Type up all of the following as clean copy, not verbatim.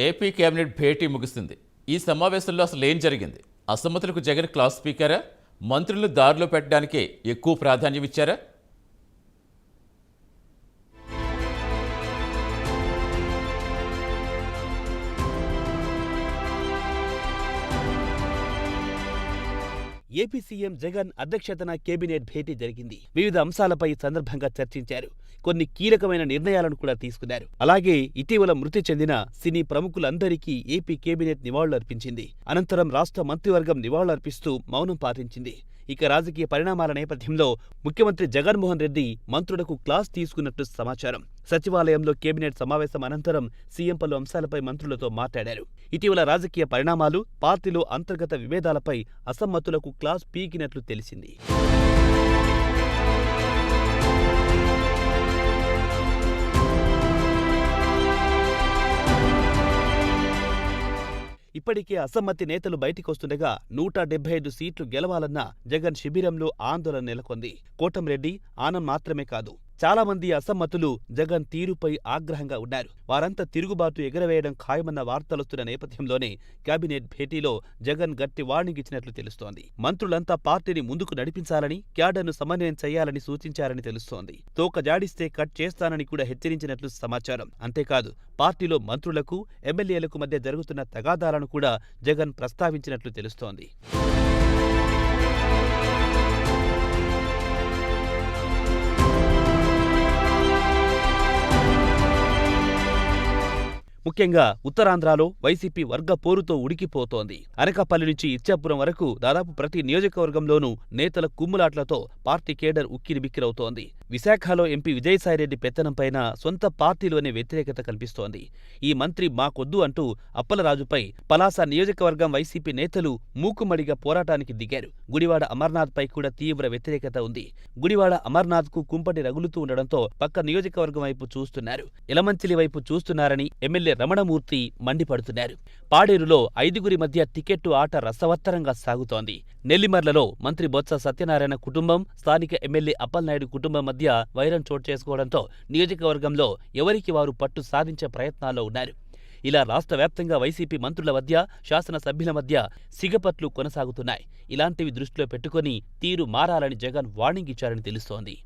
AP cabinet భేటీ ముగిసింది. ఈ సమావేశంలో అసలు ఏం జరిగింది? అసమ్మతులకు జగన్ క్లాస్ స్పీకరా? మంత్రులను దారిలో పెట్టడానికే ఎక్కువ ప్రాధాన్యం ఇచ్చారా? ఏపీ సీఎం జగన్ అధ్యక్షతన కేబినెట్ భేటీ జరిగింది. వివిధ అంశాలపై సందర్భంగా చర్చించారు. కొన్ని కీలకమైన నిర్ణయాలను కూడా తీసుకున్నారు. అలాగే ఇటీవల మృతి చెందిన సినీ ప్రముఖులందరికీ ఏపీ కేబినెట్ నివాళులర్పించింది. అనంతరం రాష్ట్ర మంత్రివర్గం నివాళులర్పిస్తూ మౌనం పాటించింది. ఇక రాజకీయ పరిణామాల నేపథ్యంలో ముఖ్యమంత్రి జగన్మోహన్ రెడ్డి మంత్రులకు క్లాస్ తీసుకున్నట్టు సమాచారం. సచివాలయంలో కేబినెట్ సమావేశం అనంతరం సీఎం పలు అంశాలపై మంత్రులతో మాట్లాడారు. ఇటీవల రాజకీయ పరిణామాలు, పార్టీలో అంతర్గత విభేదాలపై అసమ్మతులకు క్లాస్ పీకినట్లు తెలిసింది. ఇప్పటికే అసమ్మతి నేతలు బయటికొస్తుండగా 175 సీట్లు గెలవాలన్న జగన్ శిబిరంలో ఆందోళన నెలకొంది. కోటంరెడ్డి, ఆనం మాత్రమే కాదు, చాలా మంది అసమ్మతులు జగన్ తీరుపై ఆగ్రహంగా ఉన్నారు. వారంతా తిరుగుబాటు ఎగరవేయడం ఖాయమన్న వార్తలొస్తున్న నేపథ్యంలోనే కేబినెట్ భేటీలో జగన్ గట్టి వార్నింగ్ ఇచ్చినట్లు తెలుస్తోంది. మంత్రులంతా పార్టీని ముందుకు నడిపించాలని, క్యాడర్ను సమన్వయం చేయాలని సూచించారని తెలుస్తోంది. తోక జాడిస్తే కట్ చేస్తానని కూడా హెచ్చరించినట్లు సమాచారం. అంతేకాదు, పార్టీలో మంత్రులకు, ఎమ్మెల్యేలకు మధ్య జరుగుతున్న తగాదాలను కూడా జగన్ ప్రస్తావించినట్లు తెలుస్తోంది. ముఖ్యంగా ఉత్తరాంధ్రలో వైసీపీ వర్గ పోరుతో ఉడికిపోతోంది. అనకాపల్లి నుంచి ఇచ్చాపురం వరకు దాదాపు ప్రతి నియోజకవర్గంలోనూ నేతల కుమ్ములాట్లతో పార్టీ కేడర్ ఉక్కిరిబిక్కిరవుతోంది. విశాఖలో ఎంపీ విజయసాయిరెడ్డి పెత్తనంపైన సొంత పార్టీలోనే వ్యతిరేకత కనిపిస్తోంది. ఈ మంత్రి మాకొద్దు అంటూ అప్పలరాజుపై పలాస నియోజకవర్గం వైసీపీ నేతలు మూకుమ్మడిగా పోరాటానికి దిగారు. గుడివాడ అమర్నాథ్ పై కూడా తీవ్ర వ్యతిరేకత ఉంది. గుడివాడ అమర్నాథ్ కు కుంపటి రగులుతూ ఉండడంతో పక్క నియోజకవర్గం వైపు చూస్తున్నారు. ఎలమంచిలి వైపు చూస్తున్నారని ఎమ్మెల్యే రమణమూర్తి మండిపడుతున్నారు. పాడేరులో 5గురి మధ్య టికెట్టు ఆట రసవత్తరంగా సాగుతోంది. నెల్లిమర్లలో మంత్రి బొత్స సత్యనారాయణ కుటుంబం, స్థానిక ఎమ్మెల్యే అప్పలనాయుడు కుటుంబం మధ్య వైరం చోటు చేసుకోవడంతో నియోజకవర్గంలో ఎవరికి వారు పట్టు సాధించే ప్రయత్నాల్లో ఉన్నారు. ఇలా రాష్ట్ర వ్యాప్తంగా వైసీపీ మంత్రుల మధ్య, శాసనసభ్యుల మధ్య సిగపట్లు కొనసాగుతున్నాయి. ఇలాంటివి దృష్టిలో పెట్టుకుని తీరు మారాలని జగన్ వార్నింగ్ ఇచ్చారని తెలుస్తోంది.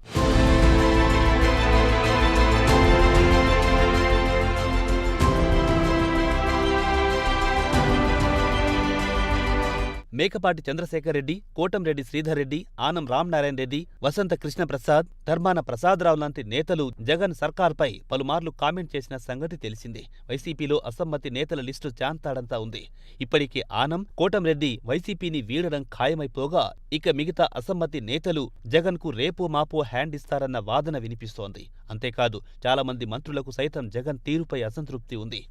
మేకపాటి చంద్రశేఖర్ రెడ్డి, కోటంరెడ్డి శ్రీధర్ రెడ్డి, ఆనం రామనారాయణ రెడ్డి, వసంత కృష్ణప్రసాద్, ధర్మాన ప్రసాదరావు లాంటి నేతలు జగన్ సర్కార్పై పలుమార్లు కామెంట్ చేసిన సంగతి తెలిసిందే. వైసీపీలో అసమ్మతి నేతల లిస్టు చాంతాడంతా ఉంది. ఇప్పటికే ఆనం, కోటంరెడ్డి వైసీపీని వీడడం ఖాయమైపోగా ఇక మిగతా అసమ్మతి నేతలు జగన్కు రేపో మాపో హ్యాండ్ ఇస్తారన్న వాదన వినిపిస్తోంది. అంతేకాదు, చాలా మంది మంత్రులకు సైతం జగన్ తీరుపై అసంతృప్తి ఉంది.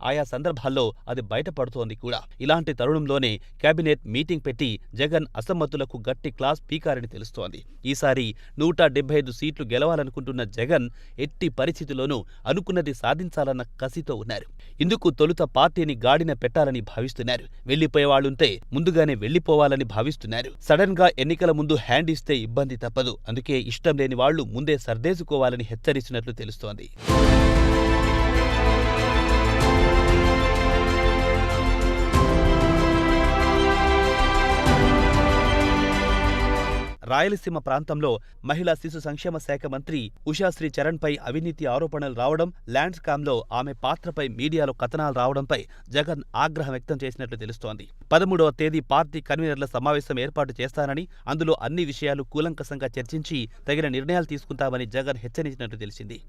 ఆయా సందర్భాల్లో అది బయటపడుతోంది కూడా. ఇలాంటి తరుణంలోనే కేబినెట్ మీటింగ్ పెట్టి జగన్ అసమ్మతులకు గట్టి క్లాస్ పీకారని తెలుస్తోంది. ఈసారి 175 సీట్లు గెలవాలనుకుంటున్న జగన్ ఎట్టి పరిస్థితుల్లోనూ అనుకున్నది సాధించాలన్న కసితో ఉన్నారు. ఇందుకు తొలుత పార్టీని గాడిన పెట్టాలని భావిస్తున్నారు. వెళ్లిపోయేవాళ్లుంటే ముందుగానే వెళ్లిపోవాలని భావిస్తున్నారు. సడన్ గా ఎన్నికల ముందు హ్యాండ్ ఇస్తే ఇబ్బంది తప్పదు. అందుకే ఇష్టం లేని వాళ్లు ముందే సర్దేసుకోవాలని హెచ్చరిస్తున్నట్లు తెలుస్తోంది. రాయలసీమ ప్రాంతంలో మహిళా శిశు సంక్షేమ శాఖ మంత్రి ఉషాశ్రీ చరణ్పై అవినీతి ఆరోపణలు రావడం, ల్యాండ్ స్కామ్లో ఆమె పాత్రపై మీడియాలో కథనాలు రావడంపై జగన్ ఆగ్రహం వ్యక్తం చేసినట్లు తెలుస్తోంది. 13వ తేదీ పార్టీ కన్వీనర్ల సమావేశం ఏర్పాటు చేస్తానని, అందులో అన్ని విషయాలు కూలంకషంగా చర్చించి తగిన నిర్ణయాలు తీసుకుంటామని జగన్ హెచ్చరించినట్లు తెలిసింది.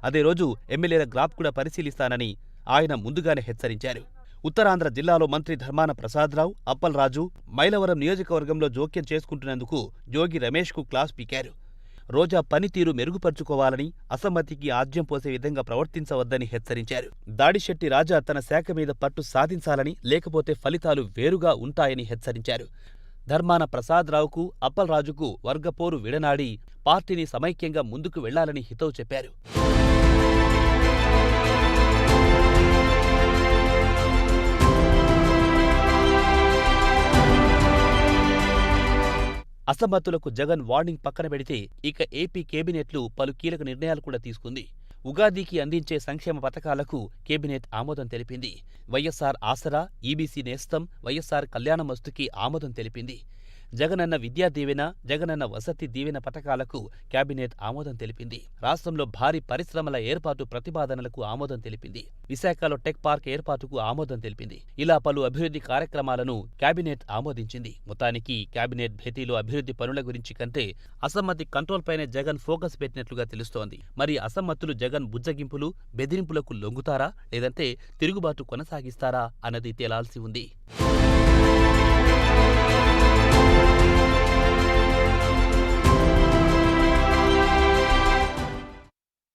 అదే రోజు ఎమ్మెల్యేల గ్రాఫ్ కూడా పరిశీలిస్తానని ఆయన ముందుగానే హెచ్చరించారు. ఉత్తరాంధ్ర జిల్లాలో మంత్రి ధర్మాన ప్రసాదరావు, అప్పలరాజు మైలవరం నియోజకవర్గంలో జోక్యం చేసుకుంటున్నందుకు జోగి రమేష్కు క్లాస్ పీకారు. రోజా పనితీరు మెరుగుపరుచుకోవాలని, అసమ్మతికి ఆజ్యం పోసే విధంగా ప్రవర్తించవద్దని హెచ్చరించారు. దాడిశెట్టి రాజా తన శాఖ మీద పట్టు సాధించాలని, లేకపోతే ఫలితాలు వేరుగా ఉంటాయని హెచ్చరించారు. ధర్మాన ప్రసాదరావుకు, అప్పలరాజుకు వర్గపోరు విడనాడి పార్టీని సమైక్యంగా ముందుకు వెళ్లాలని హితవు చెప్పారు. అసమ్మతులకు జగన్ వార్నింగ్ పక్కన పెడితే ఇక ఏపీ కేబినెట్లు పలు కీలక నిర్ణయాలు కూడా తీసుకుంది. ఉగాదికి అందించే సంక్షేమ పథకాలకు కేబినెట్ ఆమోదం తెలిపింది. వైఎస్సార్ ఆసరా, ఈబీసీ నేస్తం, వైఎస్సార్ కళ్యాణమస్తుకి ఆమోదం తెలిపింది. జగనన్న విద్యా దీవెన, జగనన్న వసతి దీవెన పథకాలకు కేబినెట్ ఆమోదం తెలిపింది. రాష్ట్రంలో భారీ పరిశ్రమల ఏర్పాటు ప్రతిపాదనలకు ఆమోదం తెలిపింది. విశాఖలో టెక్ పార్క్ ఏర్పాటుకు ఆమోదం తెలిపింది. ఇలా పలు అభివృద్ధి కార్యక్రమాలను కేబినెట్ ఆమోదించింది. మొత్తానికి కేబినెట్ భేటీలో అభివృద్ధి పనుల గురించి కంటే అసమ్మతి కంట్రోల్పైనే జగన్ ఫోకస్ పెట్టినట్లుగా తెలుస్తోంది. మరి అసమ్మతులు జగన్ బుజ్జగింపులు, బెదిరింపులకు లొంగుతారా లేదంటే తిరుగుబాటు కొనసాగిస్తారా అన్నది తేలాల్సి ఉంది.